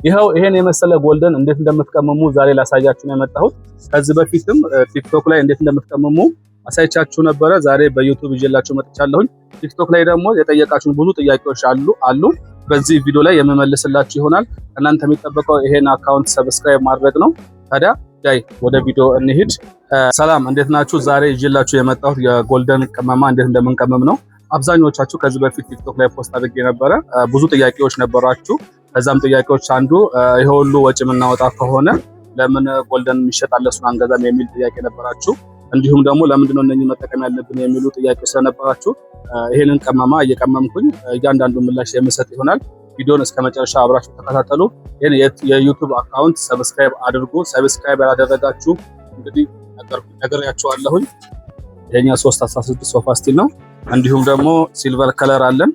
ይሄው ይሄን የመሰለ ጎልደን እንዴት እንደምትቀመሙ ዛሬ ላሳያችሁ ነው የመጣሁት። ከዚህ በፊትም ቲክቶክ ላይ እንዴት እንደምትቀመሙ አሳይቻችሁ ነበረ። ዛሬ በዩቲዩብ ይዤላችሁ መጥቻለሁኝ። ቲክቶክ ላይ ደግሞ የጠየቃችሁን ብዙ ጥያቄዎች አሉ። በዚህ ቪዲዮ ላይ የምመልስላችሁ ይሆናል። እናንተ የሚጠበቀው ይሄን አካውንት ሰብስክራይብ ማድረግ ነው። ታዲያ ዳይ ወደ ቪዲዮ እንሂድ። ሰላም እንዴት ናችሁ? ዛሬ ይዤላችሁ የመጣሁት የጎልደን ቅመማ እንዴት እንደምንቀመም ነው። አብዛኞቻችሁ ከዚህ በፊት ቲክቶክ ላይ ፖስት አድርጌ ነበረ። ብዙ ጥያቄዎች ነበራችሁ። ከዛም ጥያቄዎች አንዱ ይሄ ሁሉ ወጪ የምናወጣ ከሆነ ለምን ጎልደን የሚሸጣል እሱን አንገዛም የሚል ጥያቄ ነበራችሁ። እንዲሁም ደግሞ ለምንድነው እነኚህ መጠቀም ያለብን የሚሉ ጥያቄ ስለነበራችሁ ይሄንን ቅመማ እየቀመምኩኝ እያንዳንዱ ምላሽ የምሰጥ ይሆናል። ቪዲዮን እስከ መጨረሻ አብራችሁ ተከታተሉ። ይሄን የዩቲዩብ አካውንት ሰብስክራይብ አድርጉ። ሰብስክራይብ ያላደረጋችሁ እንግዲህ ነግሬያችኋለሁኝ። የኛ 316 ሶፋ ስቲል ነው። እንዲሁም ደግሞ ሲልቨር ከለር አለን።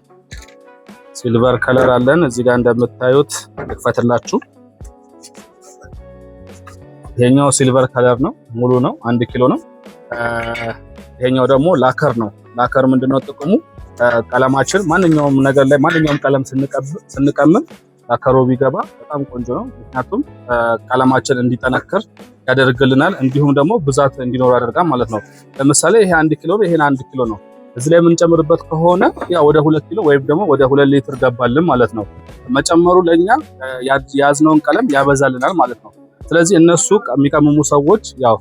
እዚህ ጋር እንደምታዩት ልክፈትላችሁ። ይሄኛው ሲልቨር ከለር ነው፣ ሙሉ ነው፣ 1 ኪሎ ነው። ይሄኛው ደግሞ ላከር ነው። ላከር ምንድነው ጥቅሙ? ቀለማችን ማንኛውም ነገር ላይ ማንኛውም ቀለም ስንቀምም ላከሩ ቢገባ በጣም ቆንጆ ነው። ምክንያቱም ቀለማችን እንዲጠነክር ያደርግልናል። እንዲሁም ደግሞ ብዛት እንዲኖር ያደርጋል ማለት ነው። ለምሳሌ ይሄ 1 ኪሎ ነው፣ ይሄን 1 ኪሎ ነው። እዚህ ላይ የምንጨምርበት ከሆነ ያ ወደ 2 ኪሎ ወይም ደግሞ ወደ 2 ሊትር ገባልን ማለት ነው። መጨመሩ ለኛ የያዝነውን ቀለም ያበዛልናል ማለት ነው። ስለዚህ እነሱ የሚቀምሙ ሰዎች ያው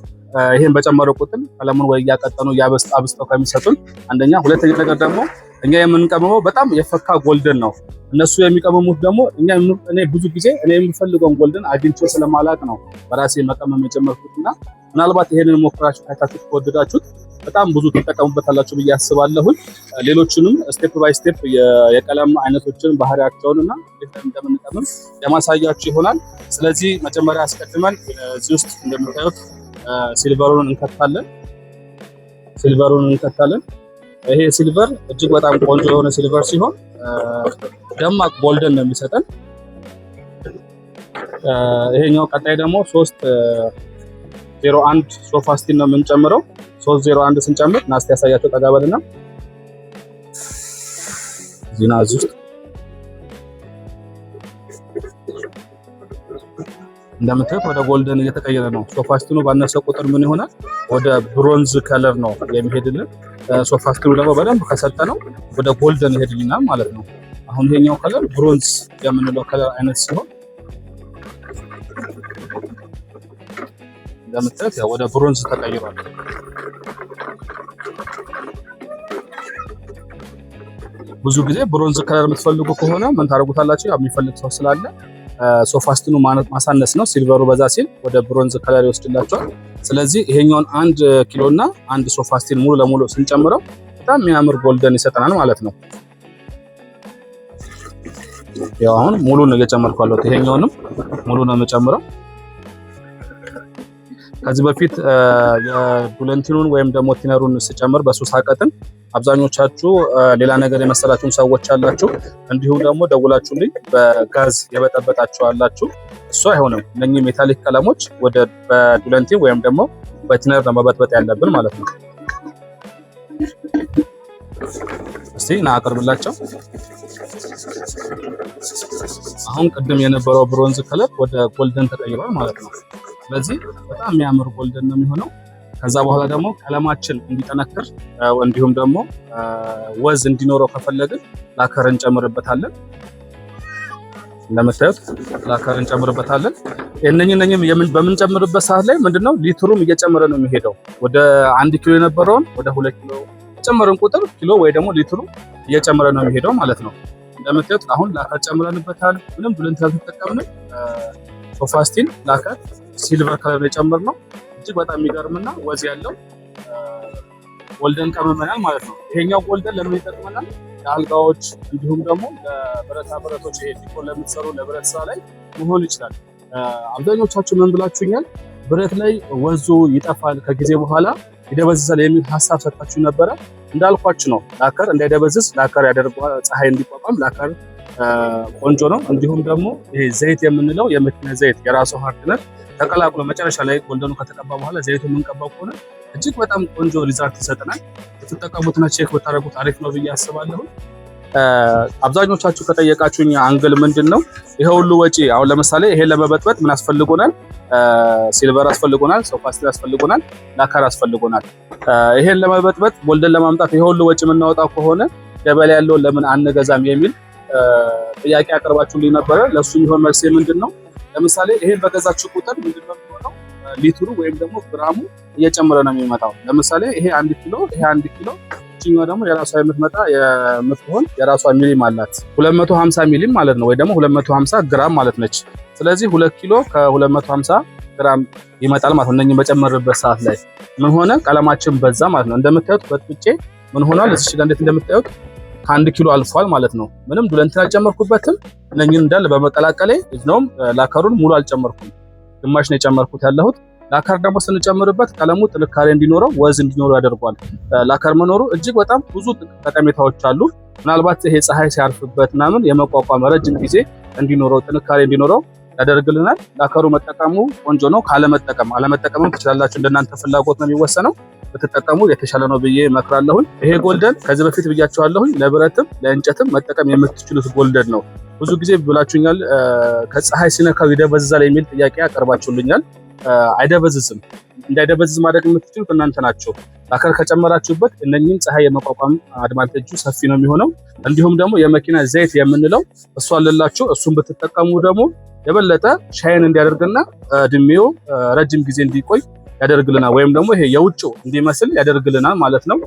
ይሄን በጨመረው ቁጥር ቀለሙን ወይ ያቀጠኑ አብስተው ከሚሰጡን አንደኛ፣ ሁለተኛ ነገር ደግሞ እኛ የምንቀምመው በጣም የፈካ ጎልደን ነው። እነሱ የሚቀምሙት ደግሞ እኔ ብዙ ጊዜ እኔ የምፈልገውን ጎልደን አግኝቼ ስለማላቅ ነው በራሴ መቀመም የጀመርኩትና ምናልባት ይሄንን ሞክራችሁ ታይታችሁ ከወደዳችሁት በጣም ብዙ ትጠቀሙበታላችሁ ብዬ አስባለሁ። ሌሎችንም ስቴፕ ባይ ስቴፕ የቀለም አይነቶችን ባህሪያቸውንና እንደምንቀምም ለማሳያችሁ ይሆናል። ስለዚህ መጀመሪያ አስቀድመን እዚህ ውስጥ እንደምታዩት ሲልቨሩን እንከታለን። ይሄ ሲልቨር እጅግ በጣም ቆንጆ የሆነ ሲልቨር ሲሆን ደማቅ ጎልደን ነው የሚሰጠን። ይሄኛው ቀጣይ ደግሞ 301 ሶፋ ስቲል ነው የምንጨምረው። 301 ስንጨምር ናስቲ ያሳያቸው ጠጋበልና ዚና ውስጥ እንደምታዩት ወደ ጎልደን እየተቀየረ ነው። ሶፋ ስቲሉ ባነሰ ቁጥር ምን ይሆናል? ወደ ብሮንዝ ከለር ነው የሚሄድልን። ሶፋ ስቲሉ ደግሞ በደንብ ከሰጠነው ወደ ጎልደን ይሄድልናል ማለት ነው። አሁን ይሄኛው ከለር ብሮንዝ የምንለው ከለር አይነት ሲሆን እንደምታዩት ያው ወደ ብሮንዝ ተቀይሯል። ብዙ ጊዜ ብሮንዝ ከለር የምትፈልጉ ከሆነ ምን ታደርጉታላችሁ? ያው የሚፈልግ ሰው ስላለ ሶፋ ስቲሉ ማሳነስ ነው። ሲልቨሩ በዛ ሲል ወደ ብሮንዝ ከለር ይወስድላችኋል። ስለዚህ ይሄኛውን 1 ኪሎ እና 1 ሶፋ ስቲል ሙሉ ለሙሉ ስንጨምረው በጣም የሚያምር ጎልደን ይሰጠናል ማለት ነው። ያው አሁን ሙሉ ነው እየጨመርኩ ያለሁት። ይሄኛውንም ሙሉ ነው የምጨምረው። ከዚህ በፊት የዱለንቲኑን ወይም ደግሞ ቲነሩን ስጨምር በሱ ሳቀጥን አብዛኞቻችሁ ሌላ ነገር የመሰላችሁን ሰዎች አላችሁ። እንዲሁም ደግሞ ደውላችሁልኝ በጋዝ የበጠበጣችሁ አላችሁ። እሱ አይሆንም። እነኚህ ሜታሊክ ቀለሞች ወደ በዱለንቲን ወይም ደግሞ በቲነር ነው መበጥበጥ ያለብን ማለት ነው። እስቲ ና አቀርብላቸው። አሁን ቅድም የነበረው ብሮንዝ ከለር ወደ ጎልደን ተቀይሯል ማለት ነው። ስለዚህ በጣም የሚያምር ጎልደን ነው የሚሆነው። ከዛ በኋላ ደግሞ ቀለማችን እንዲጠነክር እንዲሁም ደግሞ ወዝ እንዲኖረው ከፈለግን ላከር እንጨምርበታለን። እንደምታዩት ላከር እንጨምርበታለን። እነኚህም በምንጨምርበት ሰዓት ላይ ምንድነው ሊትሩም እየጨመረ ነው የሚሄደው። ወደ 1 ኪሎ የነበረውን ወደ 2 ኪሎ ጨመርን ቁጥር ኪሎ ወይ ደግሞ ሊትሩ እየጨመረ ነው የሚሄደው ማለት ነው። እንደምታዩት አሁን ላከር ጨምረንበታል። ምንም ብለን ተጠቀምን። ሶፋ ስቲል ላከር ሲልቨር ከለር የጨመርነው እጅግ በጣም የሚገርምና ወዝ ያለው ጎልደን ቀመመናል ማለት ነው። ይሄኛው ጎልደን ለምን ይጠቅመናል? ለአልጋዎች እንዲሁም ደግሞ ለብረታ ብረቶች ይሄ ዲኮር ለምትሰሩ ለብረት ስራ ላይ መሆን ይችላል። አብዛኞቻችሁ ምን ብላችሁኛል? ብረት ላይ ወዙ ይጠፋል ከጊዜ በኋላ ይደበዝዛል የሚል ሀሳብ ሰጣችሁ ነበረ። እንዳልኳችሁ ነው። ላከር እንዳይደበዝዝ ላከር ያደርገዋል። ፀሐይ እንዲቋቋም ላከር ቆንጆ ነው። እንዲሁም ደግሞ ይሄ ዘይት የምንለው የመኪና ዘይት የራሱ ሃርድነር ተቀላቅሎ መጨረሻ ላይ ጎልደኑ ከተቀባ በኋላ ዘይቱ የምንቀባው ከሆነ እጅግ በጣም ቆንጆ ሪዛልት ይሰጠናል። ብትጠቀሙትና ቼክ ብታደርጉት አሪፍ ነው ብዬ አስባለሁ። አብዛኞቻችሁ ከጠየቃችሁኝ አንግል ምንድነው ይሄ ሁሉ ወጪ አሁን ለምሳሌ ይሄን ለመበጥበጥ ምን አስፈልጎናል? ሲልቨር አስፈልጎናል፣ ሶፋ ስቲል አስፈልጎናል፣ ላከር አስፈልጎናል። ይሄን ለመበጥበጥ ጎልደን ለማምጣት ይሄ ሁሉ ወጪ የምናወጣው ከሆነ ገበያ ያለውን ለምን አንገዛም የሚል ጥያቄ አቀርባችሁልኝ ነበረ። ለሱ የሚሆን መልስ ምንድነው? ለምሳሌ ይሄን በገዛችሁ ቁጥር ምንድነው የሚሆነው? ሊትሩ ወይም ደግሞ ግራሙ እየጨመረ ነው የሚመጣው። ለምሳሌ ይሄ 1 ኪሎ ይሄ 1 ኪሎ እቺኛው ደግሞ የራሷ የምትሆን የራሷ ሚሊም አላት 250 ሚሊም ማለት ነው፣ ወይ ደግሞ 250 ግራም ማለት ነች። ስለዚህ 2 ኪሎ ከ250 ግራም ይመጣል ማለት ነው። እነኚህ በጨመረበት ሰዓት ላይ ምን ሆነ? ቀለማችን በዛ ማለት ነው። እንደምታዩት በጥብጬ ምን ሆኗል? እዚህ ጋር እንዴት እንደምታዩት ከ1 ኪሎ አልፏል ማለት ነው። ምንም ዱለንትን አልጨመርኩበትም። እነኚህን እንዳለ በመቀላቀሌ እዚህም ላከሩን ሙሉ አልጨመርኩም፣ ግማሽ ነው የጨመርኩት ያለሁት። ላከር ደግሞ ስንጨምርበት ቀለሙ ጥንካሬ እንዲኖረው ወዝ እንዲኖረው ያደርጓል። ላከር መኖሩ እጅግ በጣም ብዙ ጠቀሜታዎች አሉ። ምናልባት ይሄ ፀሐይ ሲያርፍበት ምናምን የመቋቋም ረጅም ጊዜ እንዲኖረው ጥንካሬ እንዲኖረው ያደርግልናል። ላከሩ መጠቀሙ ቆንጆ ነው። አለመጠቀምም ትችላላችሁ፣ እንደናንተ ፍላጎት ነው የሚወሰነው። ብትጠቀሙ የተሻለ ነው ብዬ እመክራለሁኝ። ይሄ ጎልደን ከዚህ በፊት ብያችኋለሁኝ ለብረትም ለእንጨትም መጠቀም የምትችሉት ጎልደን ነው። ብዙ ጊዜ ብላችሁኛል፣ ከፀሐይ ሲነካው ይደበዝዛል የሚል ጥያቄ አቀርባችሁልኛል። አይደበዝዝም። እንዳይደበዝዝ ማድረግ የምትችሉት እናንተ ናቸው። ላከር ከጨመራችሁበት እነኚህን ፀሐይ የመቋቋም አድቫንቴጁ ሰፊ ነው የሚሆነው። እንዲሁም ደግሞ የመኪና ዘይት የምንለው እሱ አለላችሁ። እሱን ብትጠቀሙ ደግሞ የበለጠ ሻይን እንዲያደርግና እድሜው ረጅም ጊዜ እንዲቆይ ያደርግልናል። ወይም ደግሞ ይሄ የውጭው እንዲመስል ያደርግልናል ማለት ነው።